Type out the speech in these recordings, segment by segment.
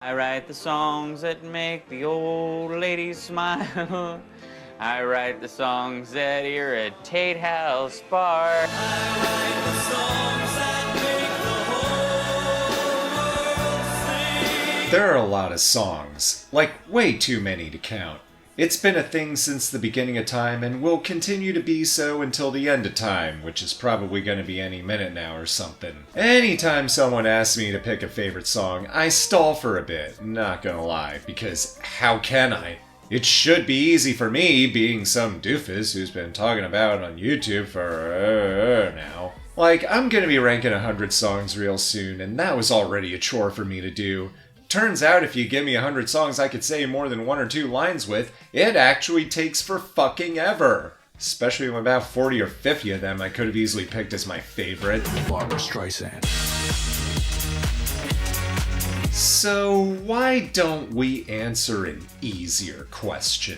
I write the songs that make the old ladies smile. I write the songs that irritate Hal's bar. I write the songs that make the whole world sing. There are a lot of songs, like way too many to count. It's been a thing since the beginning of time and will continue to be so until the end of time, which is probably going to be any minute now or something. Anytime someone asks me to pick a favorite song, I stall for a bit, not gonna lie, because how can I? It should be easy for me, being some doofus who's been talking about it on YouTube for now. Like, I'm gonna be ranking 100 songs real soon, and that was already a chore for me to do. Turns out if you give me 100 songs I could say more than 1 or 2 lines with, it actually takes for fucking ever. Especially when about 40 or 50 of them I could have easily picked as my favorite. Barbara Streisand. So why don't we answer an easier question?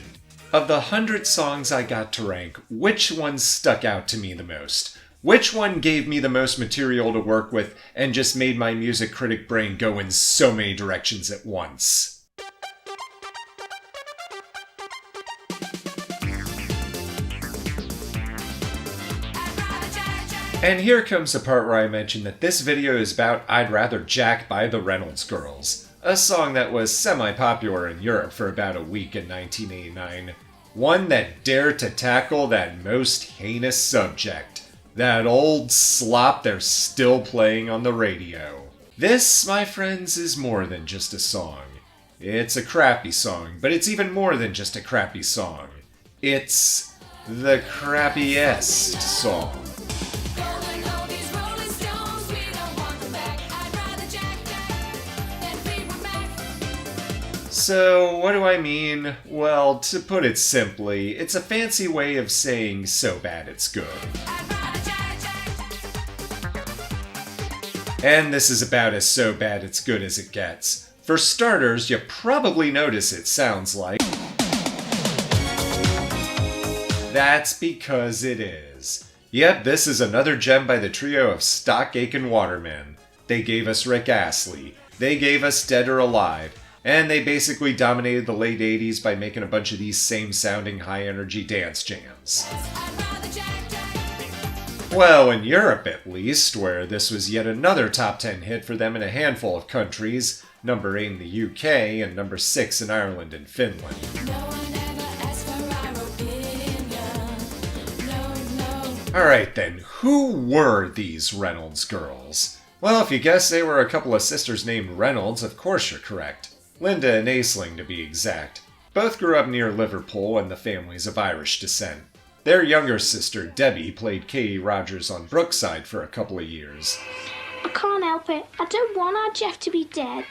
Of the 100 songs I got to rank, which one stuck out to me the most? Which one gave me the most material to work with and just made my music critic brain go in so many directions at once? And here comes the part where I mention that this video is about I'd Rather Jack by the Reynolds Girls, a song that was semi-popular in Europe for about a week in 1989. One that dared to tackle that most heinous subject. That old slop they're still playing on the radio. This, my friends, is more than just a song. It's a crappy song, but it's even more than just a crappy song. It's the CHRappiest song. So, what do I mean? Well, to put it simply, it's a fancy way of saying so bad it's good. And this is about as so bad it's good as it gets. For starters, you probably notice it sounds like... That's because it is. Yep, this is another gem by the trio of Stock Aitken Watermen. They gave us Rick Astley, they gave us Dead or Alive, and they basically dominated the late 80s by making a bunch of these same-sounding high-energy dance jams. Well, in Europe at least, where this was yet another top 10 hit for them in a handful of countries, number 8 in the UK and number 6 in Ireland and Finland. Alright then, who were these Reynolds girls? Well, if you guess they were a couple of sisters named Reynolds, of course you're correct. Linda and Aisling to be exact. Both grew up near Liverpool and the families of Irish descent. Their younger sister, Debbie, played Katie Rogers on Brookside for a couple of years. I can't help it. I don't want our Jeff to be dead.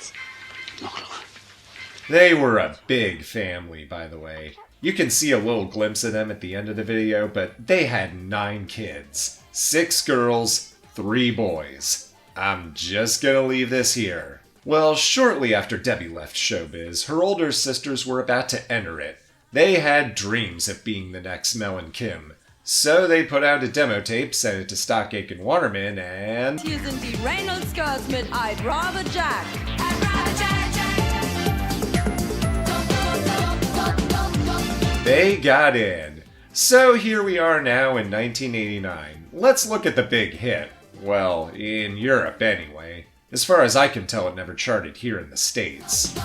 They were a big family, by the way. You can see a little glimpse of them at the end of the video, but they had 9 kids. 6 girls, 3 boys. I'm just gonna leave this here. Well, shortly after Debbie left showbiz, her older sisters were about to enter it. They had dreams of being the next Mel and Kim. So they put out a demo tape, sent it to Stock Aitken Waterman, and... Hier sind die Reynolds Girls mit I'd Rather Jack. I'd rather Jack. They got in. So here we are now in 1989. Let's look at the big hit. Well, in Europe anyway. As far as I can tell, it never charted here in the States.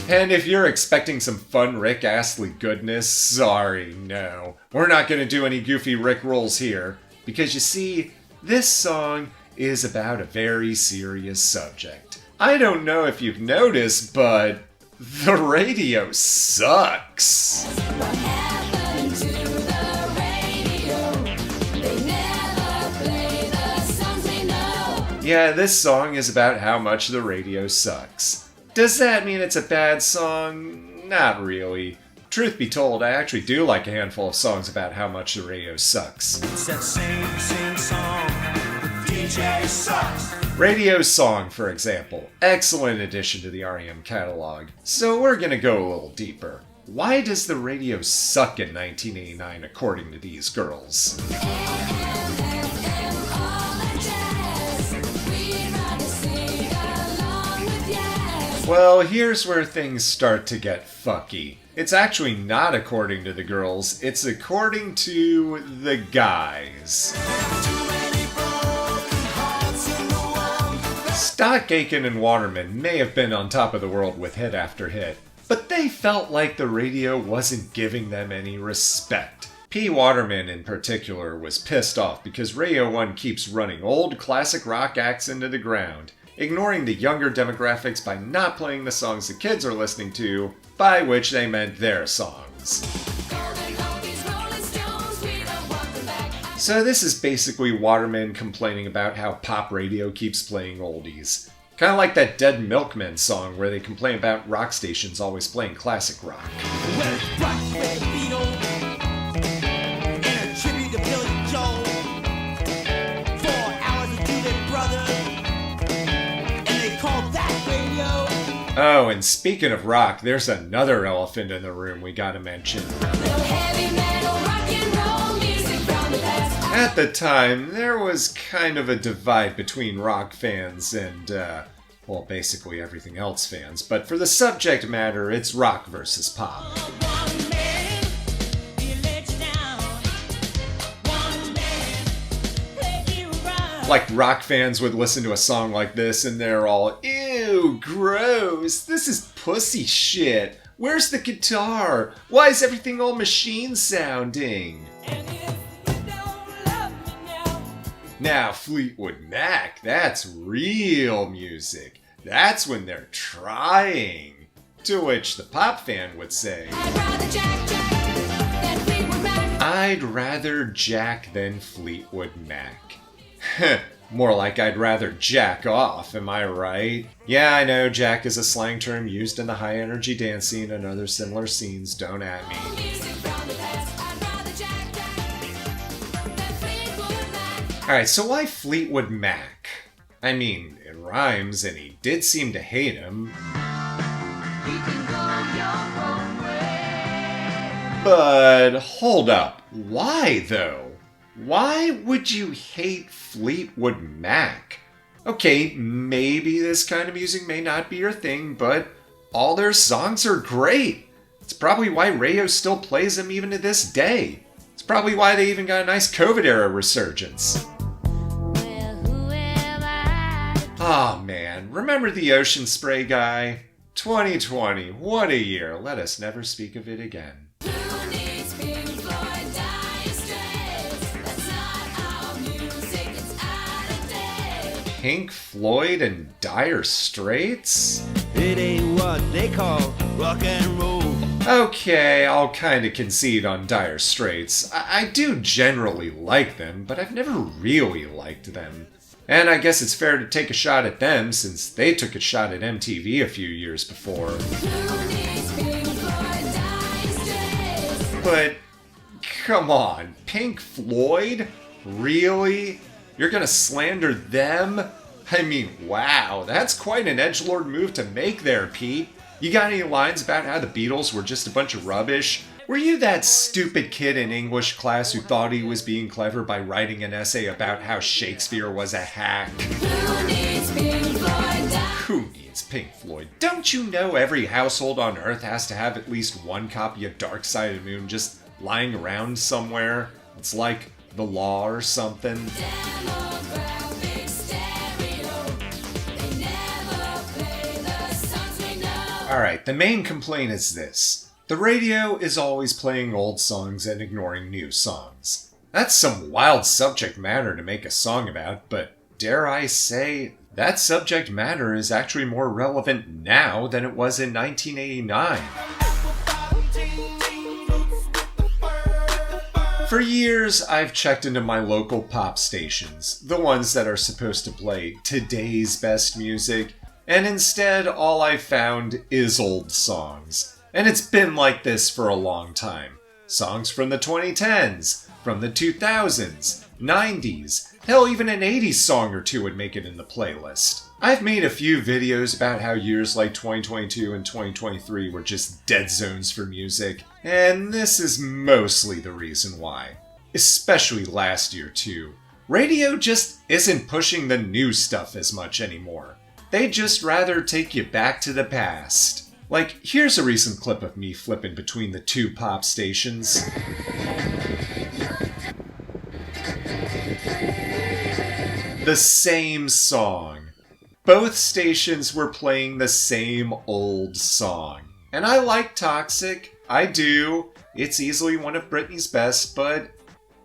And if you're expecting some fun Rick Astley goodness, sorry, no. We're not going to do any goofy Rick rolls here. Because you see, this song is about a very serious subject. I don't know if you've noticed, but the radio sucks. Yeah, this song is about how much the radio sucks. Does that mean it's a bad song? Not really. Truth be told, I actually do like a handful of songs about how much the radio sucks. It's that same song, the DJ sucks. Radio Song, for example. Excellent addition to the REM catalog. So we're gonna go a little deeper. Why does the radio suck in 1989 according to these girls? Well, here's where things start to get fucky. It's actually not according to the girls, it's according to the guys. Stock Aitken and Waterman may have been on top of the world with hit after hit, but they felt like the radio wasn't giving them any respect. P. Waterman in particular was pissed off because Radio 1 keeps running old classic rock acts into the ground, ignoring the younger demographics by not playing the songs the kids are listening to, by which they meant their songs. So this is basically Waterman complaining about how pop radio keeps playing oldies. Kind of like that Dead Milkmen song where they complain about rock stations always playing classic rock. Oh, and speaking of rock, there's another elephant in the room we gotta mention. At the time, there was kind of a divide between rock fans and, well, basically everything else fans, but for the subject matter, it's rock versus pop. Like rock fans would listen to a song like this and they're all, ew, gross, this is pussy shit. Where's the guitar? Why is everything all machine sounding? Now Fleetwood Mac, that's real music. That's when they're trying. To which the pop fan would say, I'd rather Jack than Fleetwood Mac. More like I'd rather jack off, am I right? Yeah, I know Jack is a slang term used in the high energy dance scene and other similar scenes, don't at me. Alright, so why Fleetwood Mac? I mean, it rhymes and he did seem to hate him. But hold up, why though? Why would you hate Fleetwood Mac? Okay, maybe this kind of music may not be your thing, but all their songs are great. It's probably why radio still plays them even to this day. It's probably why they even got a nice COVID-era resurgence. Aw, man, remember the Ocean Spray guy? 2020, what a year. Let us never speak of it again. Pink Floyd and Dire Straits? It ain't what they call rock and roll. Okay, I'll kinda concede on Dire Straits. I do generally like them, but I've never really liked them. And I guess it's fair to take a shot at them since they took a shot at MTV a few years before. But, come on, Pink Floyd? Really? You're gonna slander them? I mean, wow, that's quite an edgelord move to make there, Pete. You got any lines about how the Beatles were just a bunch of rubbish? Were you that stupid kid in English class who thought he was being clever by writing an essay about how Shakespeare was a hack? Who needs Pink Floyd? Don't you know every household on Earth has to have at least one copy of Dark Side of the Moon just lying around somewhere? It's like the law or something. Alright, the main complaint is this. The radio is always playing old songs and ignoring new songs. That's some wild subject matter to make a song about, but dare I say, that subject matter is actually more relevant now than it was in 1989. For years, I've checked into my local pop stations, the ones that are supposed to play today's best music, and instead all I've found is old songs. And it's been like this for a long time. Songs from the 2010s, from the 2000s, 90s, hell even an 80s song or two would make it in the playlist. I've made a few videos about how years like 2022 and 2023 were just dead zones for music, and this is mostly the reason why. Especially last year too. Radio just isn't pushing the new stuff as much anymore. They'd just rather take you back to the past. Like, here's a recent clip of me flipping between the two pop stations. The same song. Both stations were playing the same old song. And I like Toxic. I do. It's easily one of Britney's best, but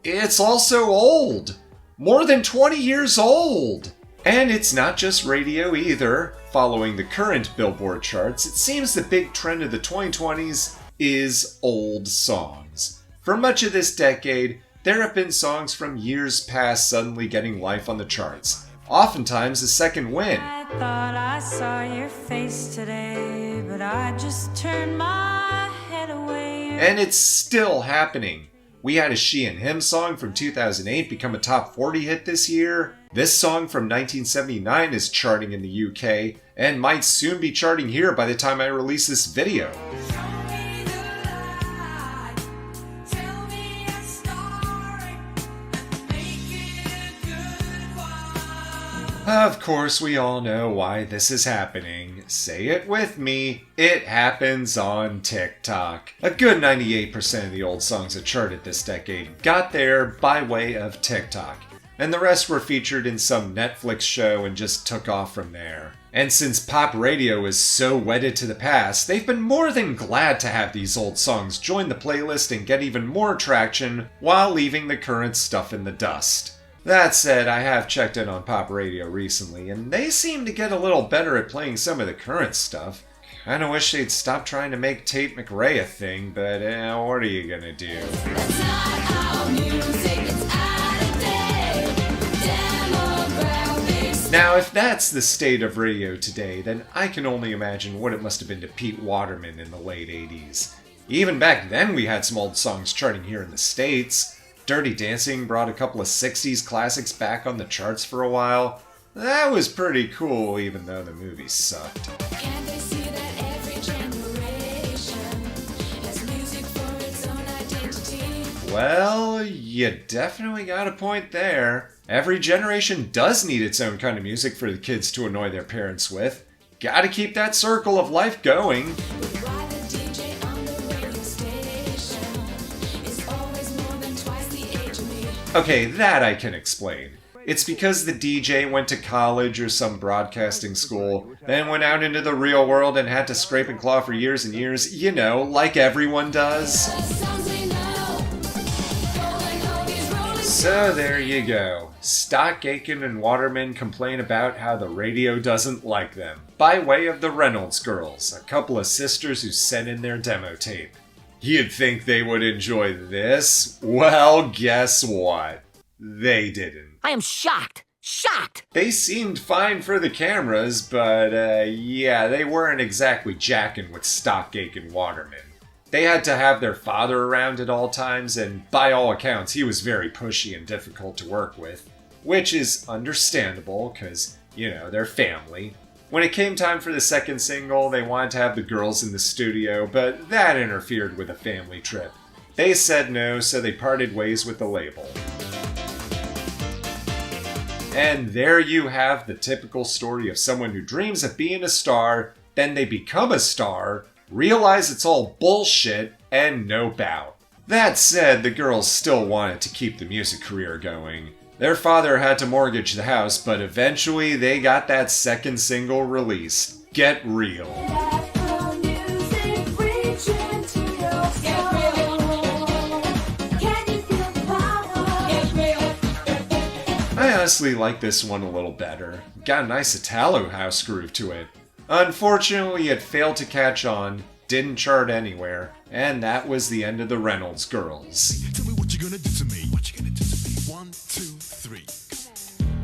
it's also old. More than 20 years old. And it's not just radio either. Following the current Billboard charts, it seems the big trend of the 2020s is old songs. For much of this decade, there have been songs from years past suddenly getting life on the charts. Oftentimes a second win. I thought I saw your face today, but I just turned my head away. And it's still happening. We had a She and Him song from 2008 become a top 40 hit this year. This song from 1979 is charting in the UK and might soon be charting here by the time I release this video. Of course, we all know why this is happening. Say it with me. It happens on TikTok. A good 98% of the old songs that charted this decade got there by way of TikTok. And the rest were featured in some Netflix show and just took off from there. And since pop radio is so wedded to the past, they've been more than glad to have these old songs join the playlist and get even more traction while leaving the current stuff in the dust. That said, I have checked in on pop radio recently, and they seem to get a little better at playing some of the current stuff. Kinda wish they'd stop trying to make Tate McRae a thing, but what are you gonna do? That's not our music, it's out of date. Demographics. Now, if that's the state of radio today, then I can only imagine what it must have been to Pete Waterman in the late 80s. Even back then we had some old songs charting here in the States. Dirty Dancing brought a couple of 60s classics back on the charts for a while. That was pretty cool, even though the movie sucked. Can't they see that every generation has music for its own identity? Well, you definitely got a point there. Every generation does need its own kind of music for the kids to annoy their parents with. Gotta keep that circle of life going. Why the DJ on the radio station is always more than twice the age of me? Okay, that I can explain. It's because the DJ went to college or some broadcasting school, then went out into the real world and had to scrape and claw for years and years, you know, like everyone does. The songs we know, rolling hoagies, rolling So there you go. Stock Aitken and Waterman complain about how the radio doesn't like them, by way of the Reynolds Girls, a couple of sisters who sent in their demo tape. You'd think they would enjoy this? Well, guess what? They didn't. I am shocked. Shocked! They seemed fine for the cameras, but yeah, they weren't exactly jacking with Stock Aitken Waterman. They had to have their father around at all times, and by all accounts, he was very pushy and difficult to work with. Which is understandable, because, you know, they're family. When it came time for the second single, they wanted to have the girls in the studio, but that interfered with a family trip. They said no, so they parted ways with the label. And there you have the typical story of someone who dreams of being a star, then they become a star, realize it's all bullshit, and no bout. That said, the girls still wanted to keep the music career going. Their father had to mortgage the house, but eventually they got that second single released. Get Real. Apple Music, reach into your soul. Can you feel the power? I honestly like this one a little better. Got a nice Italo house groove to it. Unfortunately, it failed to catch on, didn't chart anywhere, and that was the end of the Reynolds Girls. Tell me what you gonna do to me. What you gonna do to me? 1, 2, 3.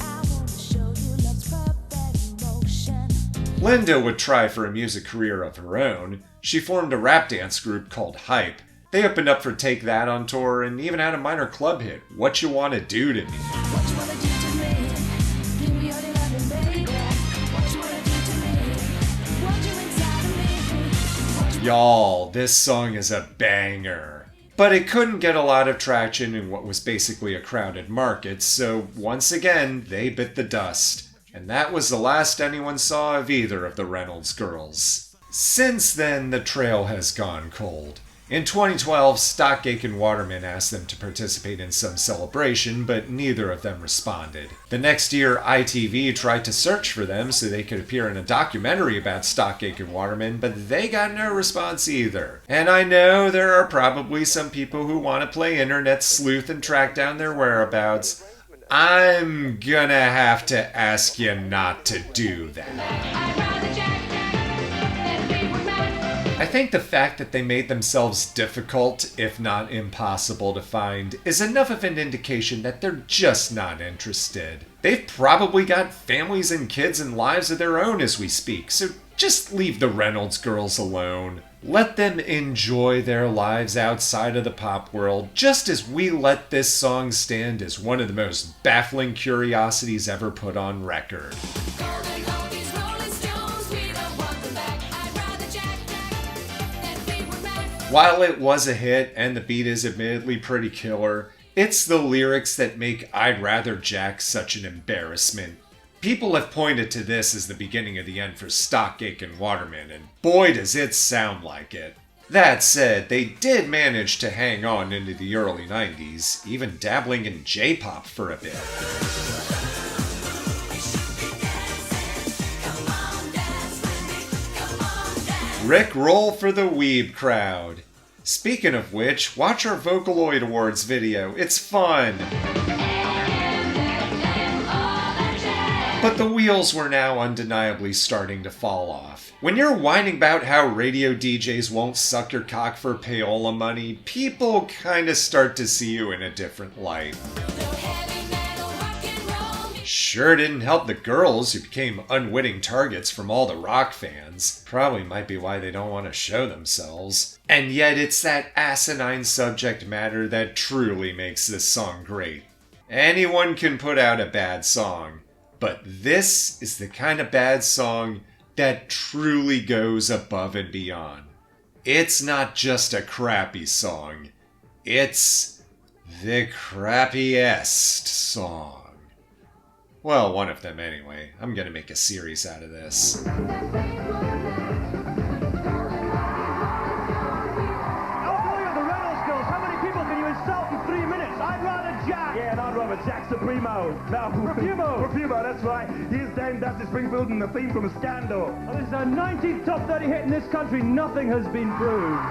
I wanna show you love's perfect emotion. Linda would try for a music career of her own. She formed a rap dance group called Hype. They opened up for Take That on tour and even had a minor club hit, What You Wanna Do to Me. What you wanna do to me? Give me all your loving, baby. What you wanna do to me? Want you inside of me? What you Y'all, this song is a banger. But it couldn't get a lot of traction in what was basically a crowded market, so once again, they bit the dust. And that was the last anyone saw of either of the Reynolds girls. Since then, the trail has gone cold. In 2012, Stock Aitken Waterman asked them to participate in some celebration, but neither of them responded. The next year, ITV tried to search for them so they could appear in a documentary about Stock Aitken Waterman, but they got no response either. And I know there are probably some people who want to play internet sleuth and track down their whereabouts. I'm gonna have to ask you not to do that. I think the fact that they made themselves difficult, if not impossible to find, is enough of an indication that they're just not interested. They've probably got families and kids and lives of their own as we speak, so just leave the Reynolds girls alone. Let them enjoy their lives outside of the pop world, just as we let this song stand as one of the most baffling curiosities ever put on record. While it was a hit, and the beat is admittedly pretty killer, it's the lyrics that make I'd Rather Jack such an embarrassment. People have pointed to this as the beginning of the end for Stock Aitken Waterman, and boy does it sound like it. That said, they did manage to hang on into the early 90s, even dabbling in J-pop for a bit. Rick roll for the weeb crowd. Speaking of which, watch our Vocaloid Awards video, it's fun. But the wheels were now undeniably starting to fall off. When you're whining about how radio DJs won't suck your cock for payola money, people kinda start to see you in a different light. Sure didn't help the girls who became unwitting targets from all the rock fans. Probably might be why they don't want to show themselves. And yet it's that asinine subject matter that truly makes this song great. Anyone can put out a bad song, but this is the kind of bad song that truly goes above and beyond. It's not just a crappy song, it's the crappiest song. Well, one of them anyway. I'm gonna make a series out of this. I'll tell you, the Reynolds girls, how many people can you insult in 3 minutes? I'd rather Jack. Yeah, and I'd rather Jack Supremo. No, Profumo, that's right. He's Dame Dusty Springfield and the theme from a Scandal. Well, this is our 19th top 30 hit in this country. Nothing has been proved.